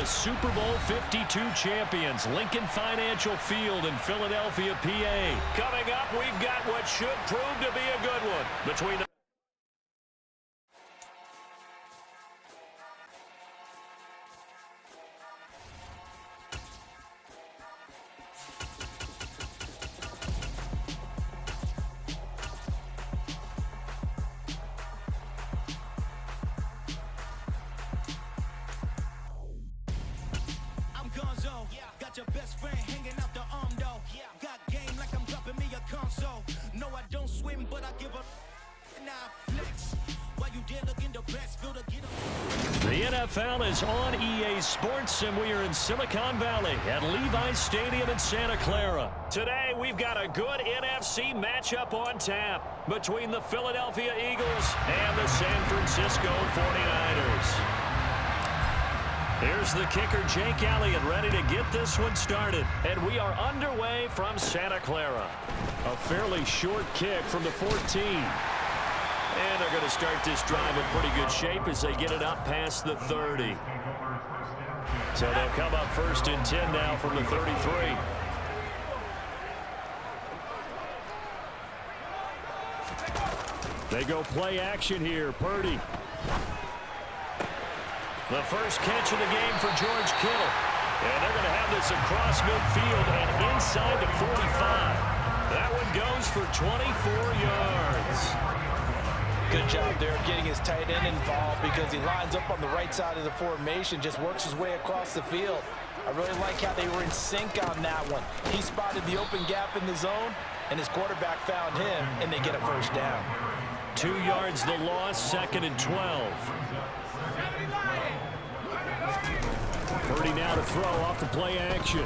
the Super Bowl 52 champions, Lincoln Financial Field in Philadelphia, PA. Coming up, we've got what should prove to be a good one between the Got your best friend hanging out the arm though. Got game like I'm dropping me a console. No, I don't swim, but I give up. Nah, flex. While you dare look in the best field to get up. The NFL is on EA Sports, and we are in Silicon Valley at Levi's Stadium in Santa Clara. Today, we've got a good NFC matchup on tap between the Philadelphia Eagles and the San Francisco 49ers. Here's the kicker, Jake Elliott, ready to get this one started. And we are underway from Santa Clara. A fairly short kick from the 14. And they're going to start this drive in pretty good shape as they get it up past the 30. So they'll come up 1st and 10 now from the 33. They go play action here. Purdy. The first catch of the game for George Kittle. And they're going to have this across midfield and inside the 45. That one goes for 24 yards. Good job there of getting his tight end involved because he lines up on the right side of the formation, just works his way across the field. I really like how they were in sync on that one. He spotted the open gap in the zone, and his quarterback found him, and they get a first down. 2 yards the loss, 2nd and 12. Purdy now to throw off the play action.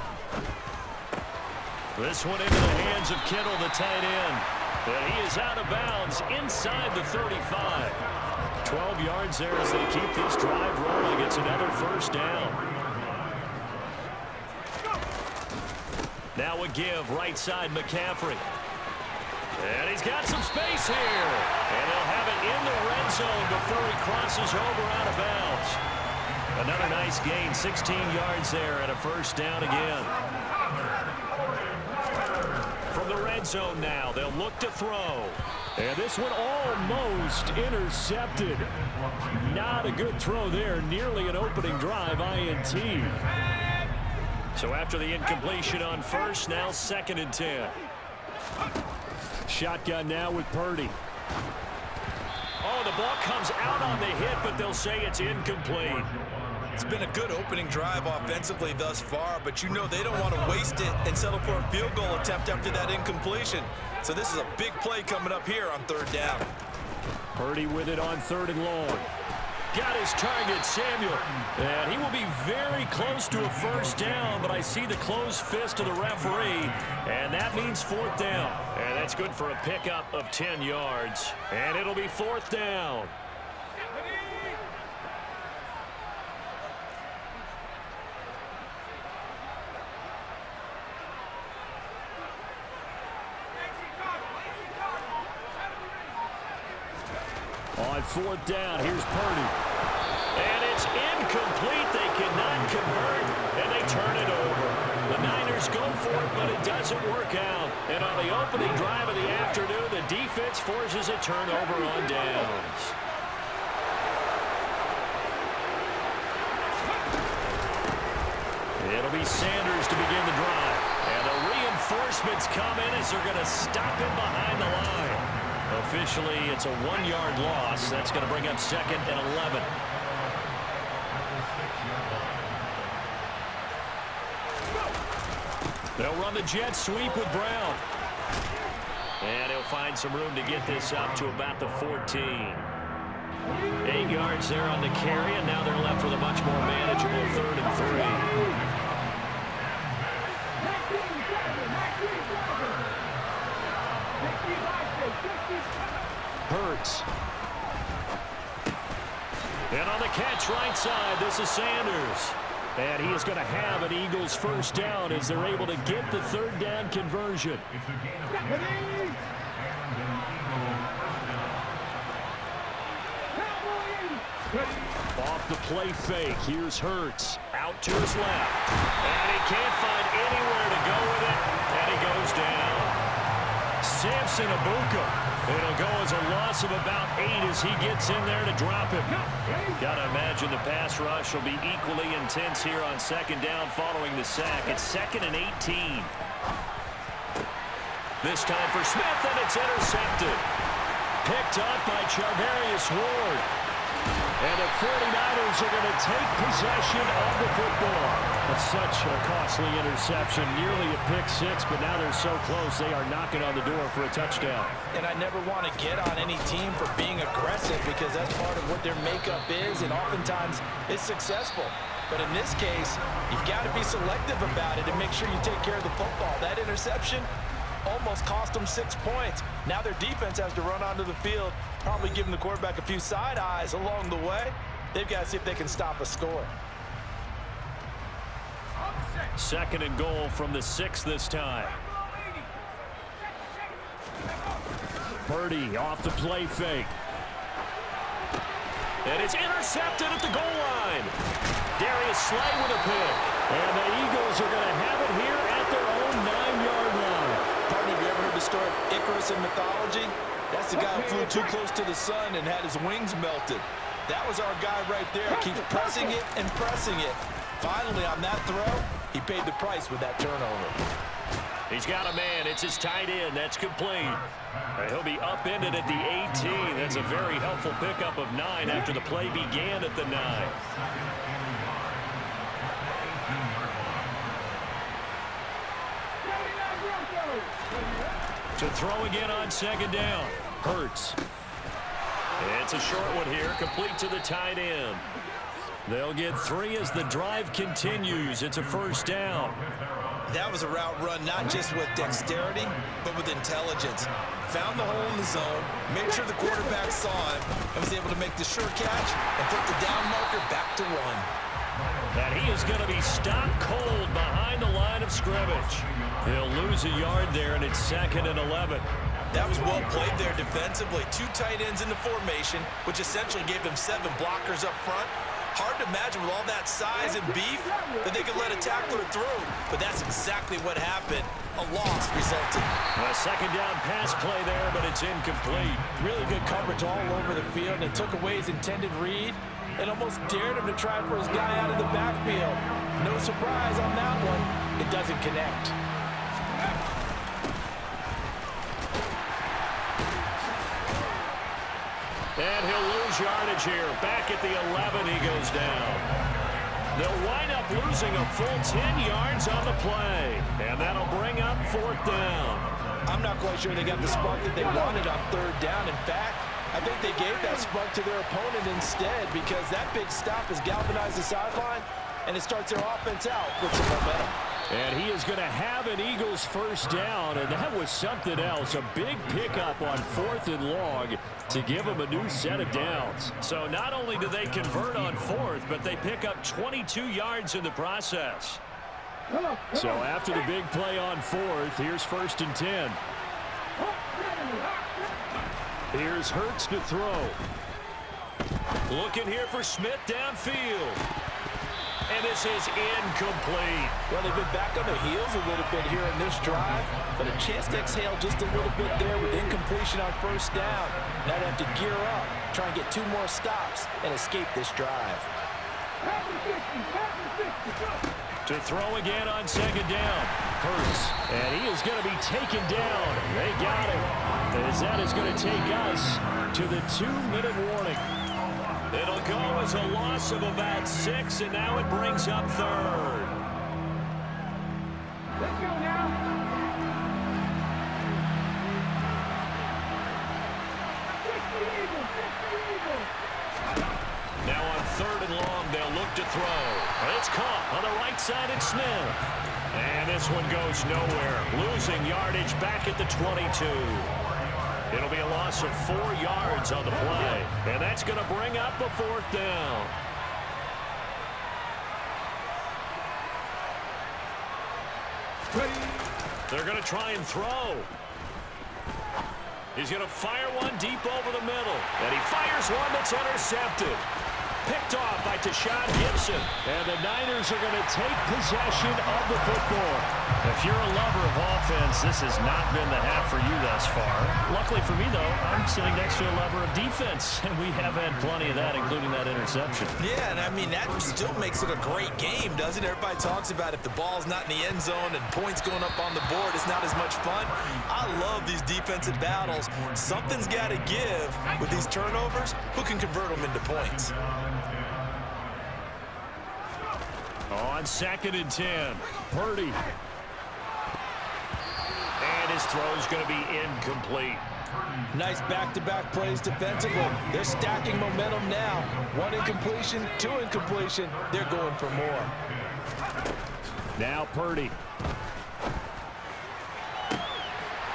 This one into the hands of Kittle, the tight end. And he is out of bounds inside the 35. 12 yards there as they keep this drive rolling. It's another first down. Now a give, right side McCaffrey. And he's got some space here. And he'll have it in the red zone before he crosses over out of bounds. Another nice gain, 16 yards there and a first down again. From the red zone now, they'll look to throw. And this one almost intercepted. Not a good throw there, nearly an opening drive, INT. So after the incompletion on first, now 2nd and 10. Shotgun now with Purdy. Oh, the ball comes out on the hit, but they'll say it's incomplete. It's been a good opening drive offensively thus far, but you know they don't want to waste it and settle for a field goal attempt after that incompletion. So this is a big play coming up here on 3rd down. Purdy with it on 3rd and long. Got his target, Samuel. And he will be very close to a first down, but I see the closed fist of the referee, and that means 4th down. And that's good for a pickup of 10 yards. And it'll be 4th down. On 4th down, here's Purdy. And it's incomplete. They cannot convert, and they turn it over. The Niners go for it, but it doesn't work out. And on the opening drive of the afternoon, the defense forces a turnover on downs. It'll be Sanders to begin the drive. And the reinforcements come in as they're going to stop him behind the line. Officially, it's a 1-yard loss. That's going to bring up 2nd and 11. They'll run the jet sweep with Brown. And he'll find some room to get this up to about the 14. 8 yards there on the carry, and now they're left with a much more manageable 3rd and 3. Hurts. And on the catch right side, this is Sanders. And he is going to have an Eagles first down as they're able to get the 3rd down conversion. Off the play fake, here's Hurts. Out to his left. And he can't find anywhere to go with it. And he goes down. Samson Abuka. It'll go as a loss of about 8 as he gets in there to drop him. Gotta imagine the pass rush will be equally intense here on second down following the sack. It's 2nd and 18. This time for Smith, and it's intercepted. Picked up by Charvarius Ward. And the 49ers are going to take possession of the football. It's such a costly interception, nearly a pick six, but now they're so close they are knocking on the door for a touchdown. And I never want to get on any team for being aggressive because that's part of what their makeup is, and oftentimes it's successful. But in this case, you've got to be selective about it and make sure you take care of the football. That interception almost cost them 6 points. Now their defense has to run onto the field, probably giving the quarterback a few side eyes along the way. They've got to see if they can stop a score. 2nd and goal from the 6 this time. Purdy off the play fake. And it's intercepted at the goal line. Darius Slay with a pick. And the Eagles are going to have it here at their own 9-yard line. Partner, have you ever heard the story of Icarus in mythology? That's the guy who flew too close to the sun and had his wings melted. That was our guy right there. Keeps pressing it and pressing it. Finally, on that throw, he paid the price with that turnover. He's got a man. It's his tight end. That's complete. He'll be upended at the 18. That's a very helpful pickup of 9 after the play began at the 9. To throw again on 2nd down. Hurts. It's a short one here, complete to the tight end. They'll get 3 as the drive continues. It's a 1st down. That was a route run not just with dexterity, but with intelligence. Found the hole in the zone, made sure the quarterback saw him, and was able to make the sure catch and put the down marker back to 1. And he is going to be stopped cold behind the line of scrimmage. He'll lose a yard there, and it's 2nd and 11. That was well played there defensively. 2 tight ends in the formation, which essentially gave them 7 blockers up front. Hard to imagine with all that size and beef that they could let a tackler through. But that's exactly what happened. A loss resulted. A 2nd down pass play there, but it's incomplete. Really good coverage all over the field, and it took away his intended read and almost dared him to try for his guy out of the backfield. No surprise on that one. It doesn't connect. And he'll lose yardage here. Back at the 11, he goes down. They'll wind up losing a full 10 yards on the play. And that'll bring up 4th down. I'm not quite sure they got the spark that they wanted on 3rd down. In fact, I think they gave that spark to their opponent instead because that big stop has galvanized the sideline, and it starts their offense out with some momentum. And he is going to have an Eagles 1st down, and that was something else. A big pickup on 4th and long to give them a new set of downs. So not only do they convert on 4th, but they pick up 22 yards in the process. So after the big play on 4th, here's 1st and 10. Here's Hurts to throw. Looking here for Smith downfield. And this is incomplete. Well, they've been back on their heels a little bit here in this drive, but a chance to exhale just a little bit there with incompletion on 1st down. Now they have to gear up, try and get 2 more stops, and escape this drive. To throw again on 2nd down. Hurts. And he is going to be taken down. They got him. As that is going to take us to the 2-minute warning. It'll go as a loss of about 6, and now it brings up 3rd. Let's go now. Now on 3rd and long, they'll look to throw. It's caught on the right side at Smith. And this one goes nowhere. Losing yardage back at the 22. It'll be a loss of 4 yards on the play. And that's going to bring up a 4th down. They're going to try and throw. He's going to fire one deep over the middle. And he fires one that's intercepted. Picked off by Tashawn Gibson. And the Niners are going to take possession of the football. If you're a lover of offense, this has not been the half for you thus far. Luckily for me, though, I'm sitting next to a lover of defense, and we have had plenty of that, including that interception. Yeah, and I mean, that still makes it a great game, doesn't it? Everybody talks about if the ball's not in the end zone and points going up on the board, it's not as much fun. I love these defensive battles. Something's got to give with these turnovers. Who can convert them into points? On 2nd and 10, Purdy. And his throw's going to be incomplete. Nice back-to-back plays defensively. They're stacking momentum now. 1 incompletion, 2 incompletion. They're going for more. Now Purdy.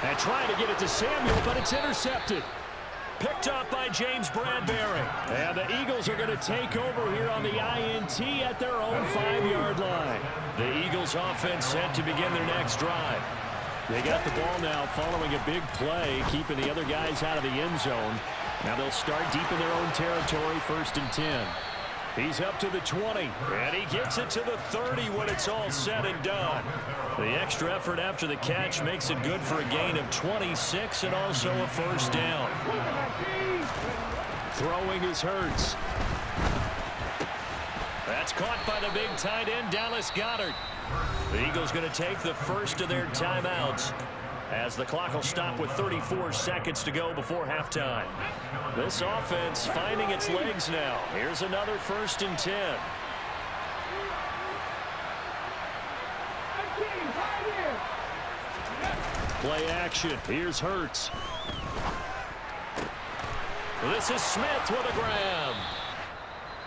And trying to get it to Samuel, but it's intercepted. Picked up by James Bradbury. And the Eagles are going to take over here on the INT at their own 5-yard line. The Eagles offense set to begin their next drive. They got the ball now following a big play, keeping the other guys out of the end zone. Now they'll start deep in their own territory, 1st and 10. He's up to the 20, and he gets it to the 30 when it's all said and done. The extra effort after the catch makes it good for a gain of 26 and also a 1st down. Throwing is Hurts. That's caught by the big tight end, Dallas Goedert. The Eagles going to take the first of their timeouts as the clock will stop with 34 seconds to go before halftime. This offense finding its legs now. Here's another 1st and 10. Play action. Here's Hurts. This is Smith with a grab.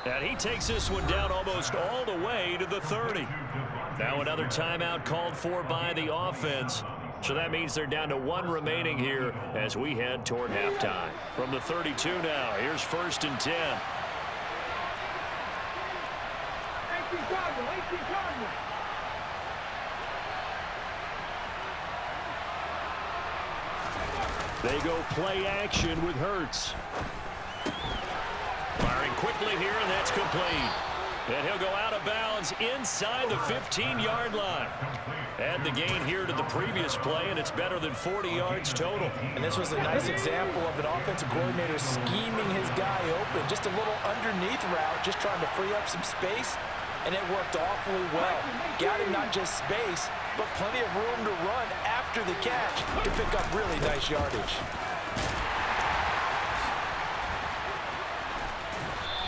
And he takes this one down almost all the way to the 30. Now another timeout called for by the offense. So that means they're down to 1 remaining here as we head toward halftime. From the 32 now, here's 1st and 10. They go play action with Hurts. Firing quickly here, and that's complete. And he'll go out of bounds inside the 15-yard line. Add the gain here to the previous play, and it's better than 40 yards total. And this was a nice example of an offensive coordinator scheming his guy open. Just a little underneath route, just trying to free up some space, and it worked awfully well. Got him not just space, but plenty of room to run after the catch to pick up really nice yardage.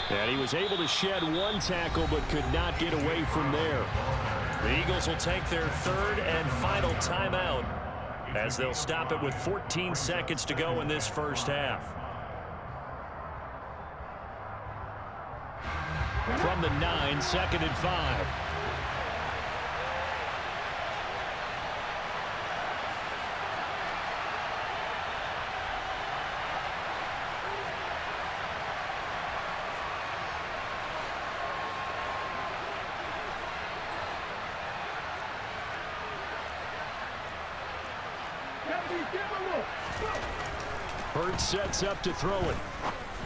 And he was able to shed 1 tackle but could not get away from there. The Eagles will take their 3rd and final timeout as they'll stop it with 14 seconds to go in this first half. From the 9, 2nd and 5. Hurts sets up to throw it.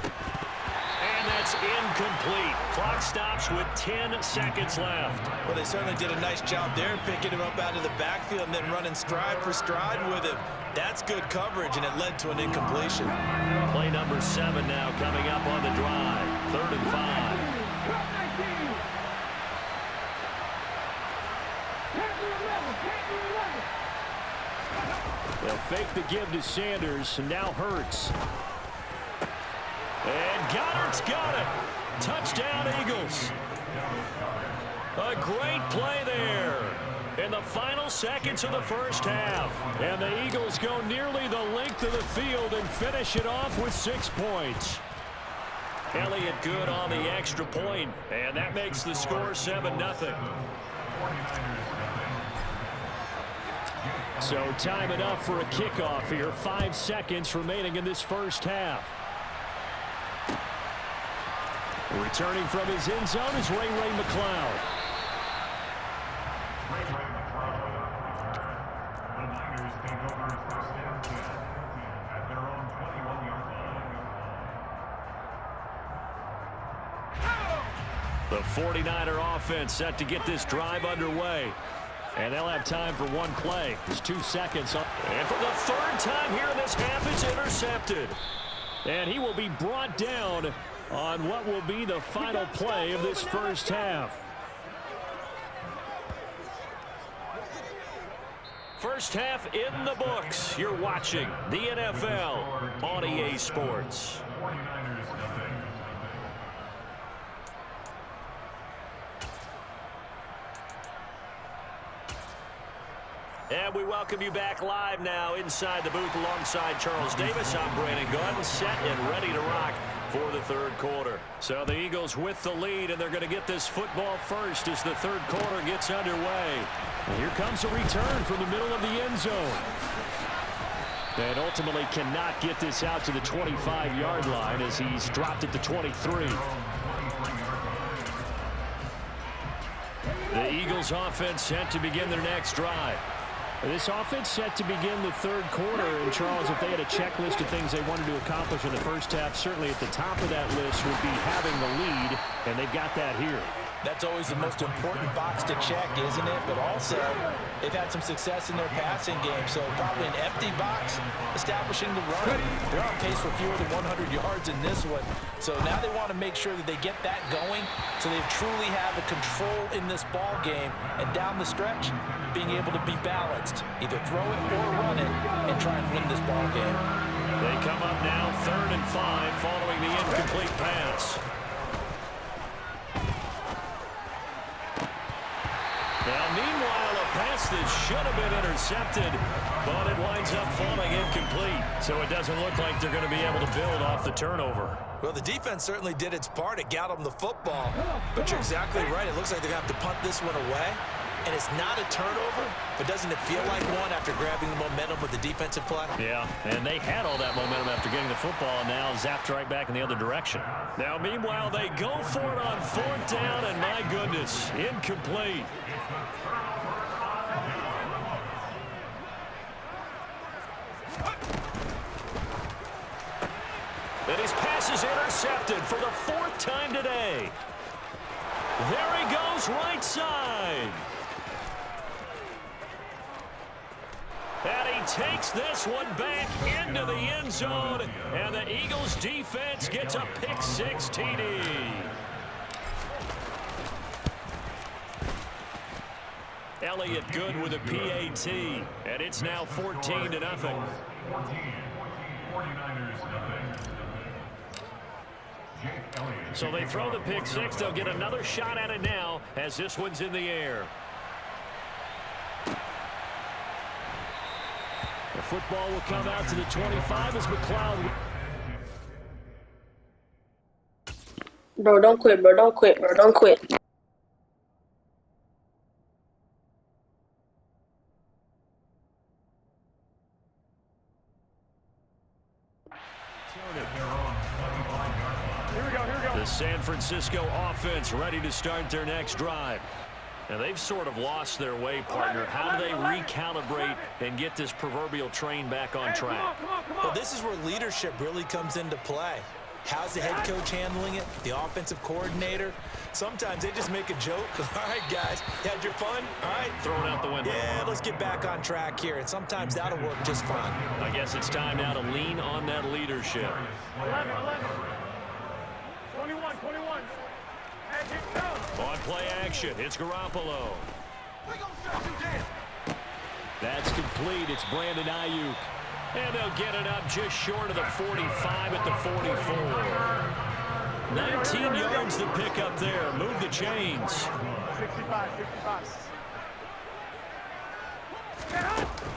And that's incomplete. Clock stops with 10 seconds left. Well, they certainly did a nice job there, picking him up out of the backfield and then running stride for stride with him. That's good coverage, and it led to an incompletion. Play number 7 now coming up on the drive. 3rd and 5. They'll fake the give to Sanders, and now Hurts. And Goddard's got it. Touchdown, Eagles. A great play there in the final seconds of the first half. And the Eagles go nearly the length of the field and finish it off with 6 points. Elliott good on the extra point, and that makes the score 7-0. So time enough for a kickoff here. 5 seconds remaining in this first half. Returning from his end zone is Ray McCloud. The Niners take over first down at their own 21-yard line. The 49er offense set to get this drive underway. And they'll have time for one play. There's 2 seconds. And for the third time here in this half, it's intercepted. And he will be brought down on what will be the final play of this first half. First half in the books. You're watching the NFL on EA Sports. 49ers nothing. And we welcome you back live now inside the booth alongside Charles Davis. I'm Brandon Gunn, set and ready to rock for the third quarter. So the Eagles with the lead, and they're going to get this football first as the third quarter gets underway. And here comes a return from the middle of the end zone. And ultimately cannot get this out to the 25-yard line as he's dropped it to 23. The Eagles offense set to begin their next drive. This offense set to begin the third quarter. And, Charles, if they had a checklist of things they wanted to accomplish in the first half, certainly at the top of that list would be having the lead, and they've got that here. That's always the most important box to check, isn't it? But also, they've had some success in their passing game, so probably an empty box establishing the run. They're on pace for fewer than 100 yards in this one. So now they want to make sure that they get that going so they truly have a control in this ball game. And down the stretch, being able to be balanced. Either throw it or run it and try and win this ball game. They come up now 3rd and 5 following the incomplete pass. Now, meanwhile, a pass that should have been intercepted, but it winds up falling incomplete. So it doesn't look like they're going to be able to build off the turnover. Well, the defense certainly did its part. It got them the football. But you're exactly right. It looks like they're going to have to punt this one away. And it's not a turnover, but doesn't it feel like one after grabbing the momentum with the defensive play? Yeah, and they had all that momentum after getting the football, and now zapped right back in the other direction. Now, meanwhile, they go for it on 4th down, and my goodness, incomplete. And his pass is intercepted for the 4th time today. There he goes, right side. And he takes this one back into the end zone, and the Eagles defense gets a pick-6 TD. Elliott good with a PAT, and it's now 14-0. 14. 49ers nothing. So they throw the pick-6. They'll get another shot at it now as this one's in the air. The football will come out to the 25 as McLeod. Bro, don't quit, bro. Don't quit, bro. Don't quit. The San Francisco offense ready to start their next drive. And they've sort of lost their way, partner. How do they recalibrate and get this proverbial train back on track? Well, this is where leadership really comes into play. How's the head coach handling it? The offensive coordinator? Sometimes they just make a joke. All right, guys, you had your fun? All right. Throw it out the window. Yeah, let's get back on track here. And sometimes that'll work just fine. I guess it's time now to lean on that leadership. 11. 21. On play action, it's Garoppolo. That's complete. It's Brandon Ayuk. And they'll get it up just short of the 45 at the 44. 19 yards to pick up there. Move the chains. 65.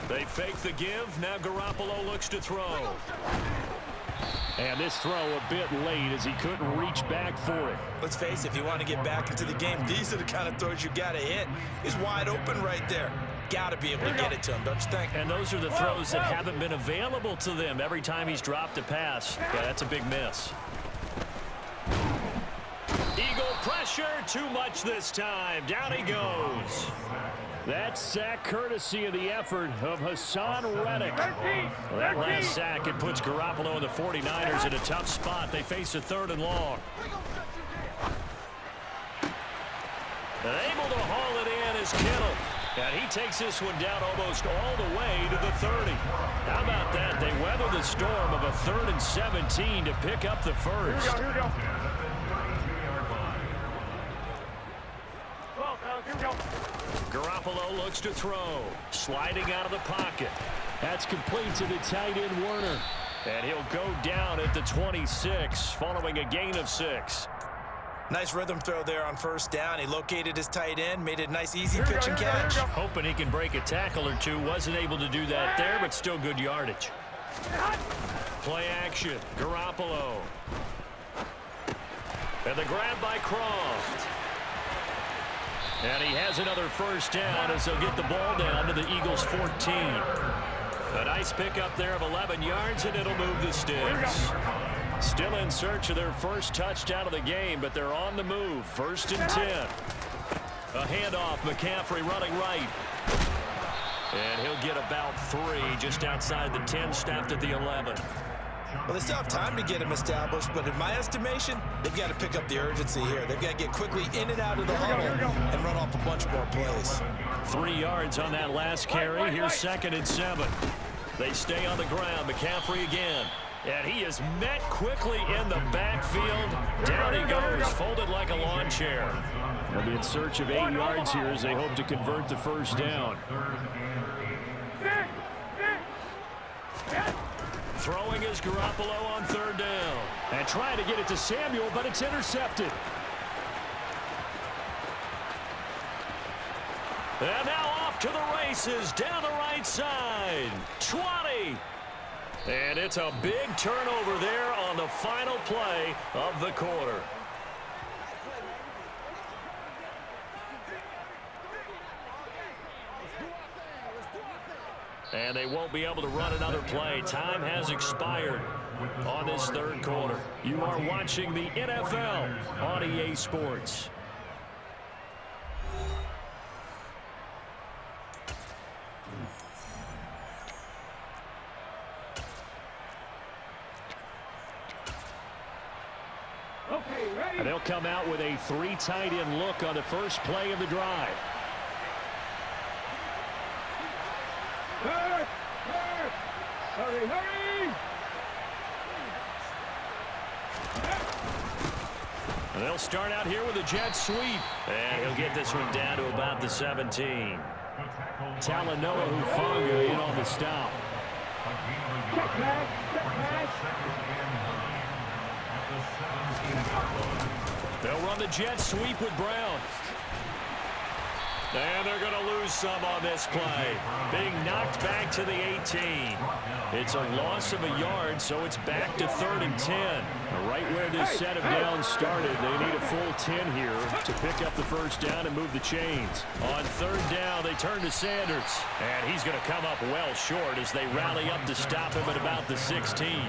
They fake the give. Now Garoppolo looks to throw. And this throw a bit late as he couldn't reach back for it. Let's face it, if you want to get back into the game, these are the kind of throws you got to hit. He's wide open right there. Got to be able to get it to him, don't you think? And those are the throws that haven't been available to them every time he's dropped a pass. Yeah, that's a big miss. Eagle pressure, too much this time. Down he goes. That sack courtesy of the effort of Hassan Reddick. Well, that last sack, it puts Garoppolo and the 49ers in a tough spot. They face a 3rd and long. Able to haul it in is Kittle. And he takes this one down almost all the way to the 30. How about that? They weather the storm of a 3rd and 17 to pick up the first. Here we go. Garoppolo looks to throw. Sliding out of the pocket. That's complete to the tight end Werner. And he'll go down at the 26 following a gain of 6. Nice rhythm throw there on first down. He located his tight end, made it a nice easy pitch and catch. Hoping he can break a tackle or two. Wasn't able to do that there, but still good yardage. Play action. Garoppolo. And the grab by Croft. And he has another first down as they'll get the ball down to the Eagles' 14. A nice pickup there of 11 yards, and it'll move the sticks. Still in search of their first touchdown of the game, but they're on the move. 1st and 10. A handoff. McCaffrey running right. And he'll get about 3 just outside the 10, snapped at the 11. Well, they still have time to get him established, but in my estimation, they've got to pick up the urgency here. They've got to get quickly in and out of the huddle and run off a bunch more plays. 3 yards on that last carry. Here's 2nd and 7. They stay on the ground. McCaffrey again. And he is met quickly in the backfield. Down he goes, folded like a lawn chair. They'll be in search of 8 yards here as they hope to convert the first down. Throwing is Garoppolo on 3rd down. And trying to get it to Samuel, but it's intercepted. And now off to the races, down the right side. 20. And it's a big turnover there on the final play of the quarter. And they won't be able to run another play. Time has expired on this 3rd quarter. You are watching the NFL on EA Sports. And they'll come out with a 3 tight end look on the first play of the drive. Hurry! And they'll start out here with a jet sweep. And he'll get this one down to about the 17. Talanoa Hufanga in on the stop. They'll run the jet sweep with Brown. And they're going to lose some on this play. Being knocked back to the 18. It's a loss of a yard, so it's back to 3rd and 10. Right where this set of downs started, they need a full 10 here to pick up the first down and move the chains. On 3rd down, they turn to Sanders. And he's going to come up well short as they rally up to stop him at about the 16.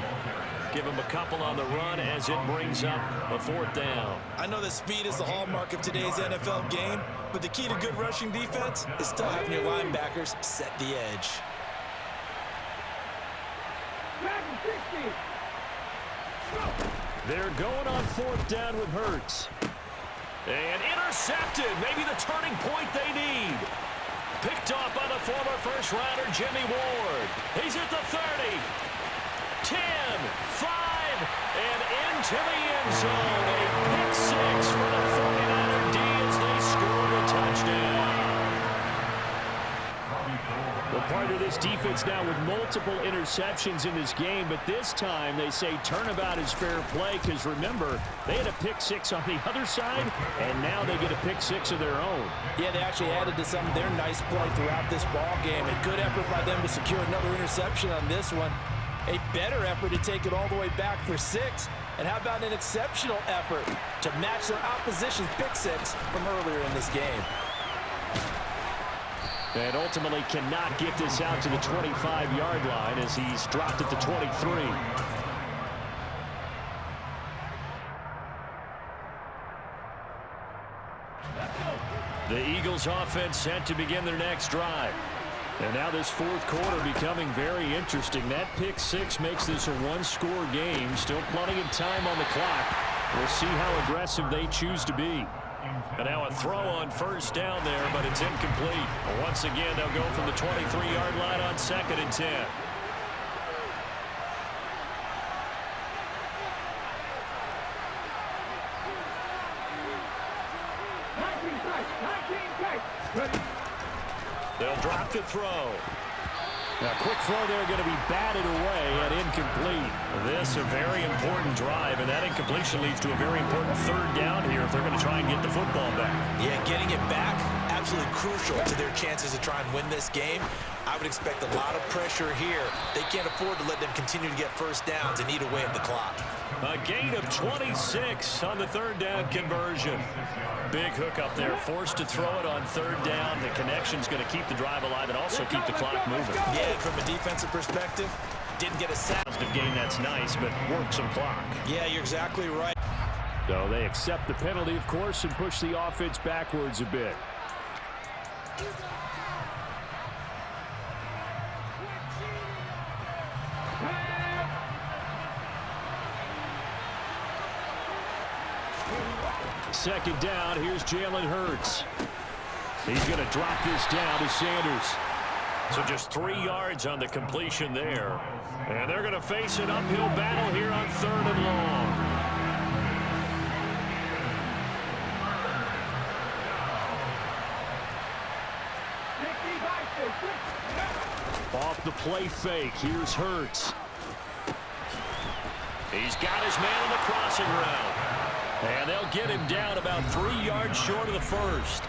Give him a couple on the run as it brings up a 4th down. I know that speed is the hallmark of today's NFL game, but the key to good rushing defense is still having your linebackers set the edge. They're going on 4th down with Hurts. And intercepted. Maybe the turning point they need. Picked off by the former first-rounder Jimmy Ward. He's at the 30. 10, 5, and into the end zone. A pick 6 for the 49er D as they score the touchdown. Well, part of this defense now with multiple interceptions in this game, but this time they say turnabout is fair play because, remember, they had a pick 6 on the other side, and now they get a pick 6 of their own. Yeah, they actually added to some of their nice play throughout this ball game. A good effort by them to secure another interception on this one. A better effort to take it all the way back for 6. And how about an exceptional effort to match their opposition's pick 6 from earlier in this game. And ultimately cannot get this out to the 25-yard line as he's dropped at the 23. The Eagles offense set to begin their next drive. And now this 4th quarter becoming very interesting. That pick 6 makes this a 1-score game. Still plenty of time on the clock. We'll see how aggressive they choose to be. And now a throw on first down there, but it's incomplete. Once again, they'll go from the 23-yard line on 2nd and 10. They'll drop the throw. A quick throw there going to be batted away and incomplete. This a very important drive, and that incompletion leads to a very important 3rd down here if they're going to try and get the football back. Yeah, getting it back, absolutely crucial to their chances to try and win this game. I would expect a lot of pressure here. They can't afford to let them continue to get first downs and eat away at the clock. A gain of 26 on the 3rd down conversion. Big hook up there, forced to throw it on 3rd down. The connection's going to keep the drive alive and also keep the clock moving. Yeah, from a defensive perspective, didn't get a sack. Positive gain, that's nice, but work some clock. Yeah, you're exactly right. So they accept the penalty, of course, and push the offense backwards a bit. Second down, here's Jalen Hurts. He's going to drop this down to Sanders. So just 3 yards on the completion there. And they're going to face an uphill battle here on 3rd and long. Off the play fake, here's Hurts. He's got his man on the crossing route. And they'll get him down about 3 yards short of the first.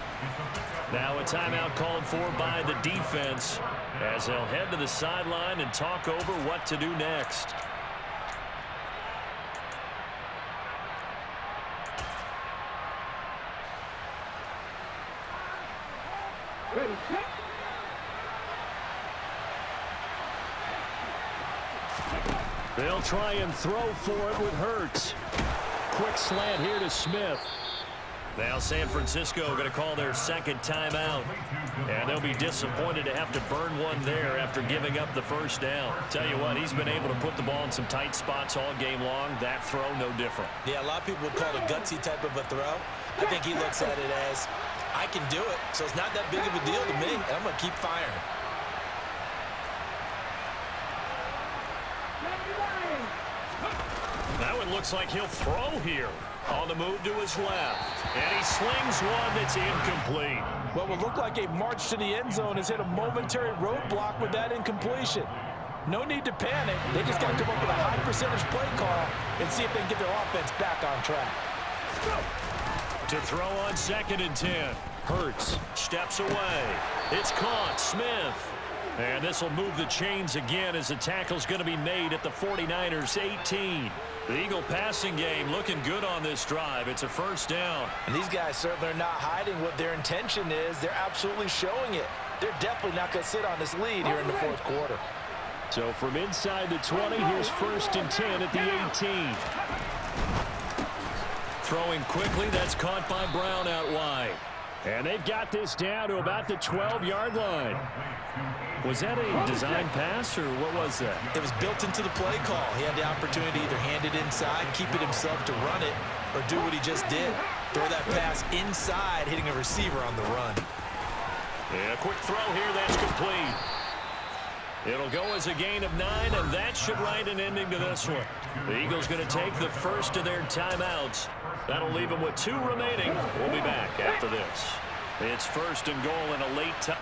Now a timeout called for by the defense as they'll head to the sideline and talk over what to do next. They'll try and throw for it with Hurts. Quick slant here to Smith. Now San Francisco going to call their 2nd timeout. And they'll be disappointed to have to burn one there after giving up the first down. Tell you what, he's been able to put the ball in some tight spots all game long. That throw, no different. Yeah, a lot of people would call it a gutsy type of a throw. I think he looks at it as, I can do it, so it's not that big of a deal to me, and I'm going to keep firing. Now it looks like he'll throw here. On the move to his left. And he slings one that's incomplete. What will look like a march to the end zone has hit a momentary roadblock with that incompletion. No need to panic. They just got to come up with a high percentage play call and see if they can get their offense back on track. To throw on 2nd and 10. Hurts steps away. It's caught. Smith. And this will move the chains again as the tackle's going to be made at the 49ers 18. The Eagle passing game looking good on this drive. It's a first down. And these guys certainly are not hiding what their intention is. They're absolutely showing it. They're definitely not going to sit on this lead here in the 4th quarter. So from inside the 20, here's 1st and 10 at the 18. Throwing quickly, that's caught by Brown out wide. And they've got this down to about the 12-yard line. Was that a design pass, or what was that? It was built into the play call. He had the opportunity to either hand it inside, keep it himself to run it, or do what he just did. Throw that pass inside, hitting a receiver on the run. Yeah, quick throw here, that's complete. It'll go as a gain of 9, and that should write an ending to this one. The Eagles going to take the first of their timeouts. That'll leave them with 2 remaining. We'll be back after this. It's 1st and goal in a late time.